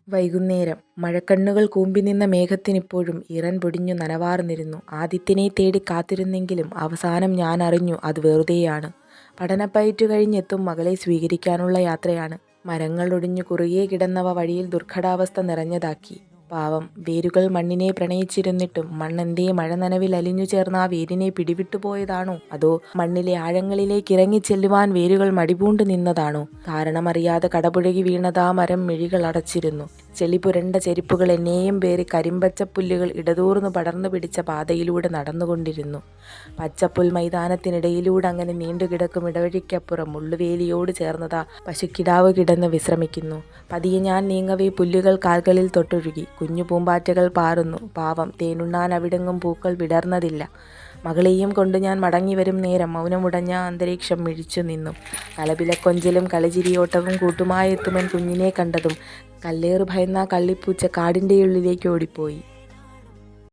വൈകുന്നേരം. മഴക്കണ്ണുകൾ കൂമ്പിനിന്ന മേഘത്തിനിപ്പോഴും ഇറൻ പൊടിഞ്ഞു നനവാർന്നിരുന്നു. ആദിത്യനെ തേടി കാത്തിരുന്നെങ്കിലും അവസാനം ഞാൻ അറിഞ്ഞു അത് വെറുതെയാണ്. പഠനപ്പയറ്റു കഴിഞ്ഞെത്തും മകളെ സ്വീകരിക്കാനുള്ള യാത്രയാണ്. മരങ്ങൾ ഒടിഞ്ഞു കുറുകെ കിടന്നവ വഴിയിൽ ദുർഘടാവസ്ഥ നിറഞ്ഞതാക്കി. പാവം, വേരുകൾ മണ്ണിനെ പ്രണയിച്ചിരുന്നിട്ടും മണ്ണെന്തേ മഴനനവിൽ അലിഞ്ഞു ചേർന്ന ആ വേരിനെ പിടിവിട്ടുപോയതാണോ? അതോ മണ്ണിലെ ആഴങ്ങളിലേക്ക് ഇറങ്ങിച്ചെല്ലുവാൻ വേരുകൾ മടിപൂണ്ടു നിന്നതാണോ? കാരണമറിയാതെ കടപുഴകി വീണതാ മരം മിഴികൾ അടച്ചിരുന്നു. ചെളി പുരണ്ട ചെരുപ്പുകൾ എന്നെയും പേറി കരിമ്പച്ചപ്പുല്ലുകൾ ഇടതൂർന്നു പടർന്നു പിടിച്ച പാതയിലൂടെ നടന്നുകൊണ്ടിരുന്നു. പച്ചപ്പുൽ മൈതാനത്തിനിടയിലൂടെ അങ്ങനെ നീണ്ടുകിടക്കും ഇടവഴിക്കപ്പുറം മുള്ളുവേലിയോട് ചേർന്നതാ പശുക്കിടാവ് കിടന്ന് വിശ്രമിക്കുന്നു. പതിയെ ഞാൻ നീങ്ങവേ പുല്ലുകൾ കാൽകളിൽ തൊട്ടൊഴുകി. കുഞ്ഞു പൂമ്പാറ്റകൾ പാറുന്നു. പാവം, തേനുണ്ണാൻ അവിടെങ്ങും പൂക്കൾ വിടർന്നതില്ല. മകളെയും കൊണ്ട് ഞാൻ മടങ്ങിവരും നേരം മൗനമുടഞ്ഞ അന്തരീക്ഷം മിഴിച്ചു നിന്നു. കലപിലക്കൊഞ്ചലും കളിചിരിയോട്ടവും കൂട്ടുമായെത്തുമെൻ കുഞ്ഞിനെ കണ്ടതും കല്ലേറ് ഭയന്ന കള്ളിപ്പൂച്ച കാടിൻ്റെ ഉള്ളിലേക്ക് ഓടിപ്പോയി.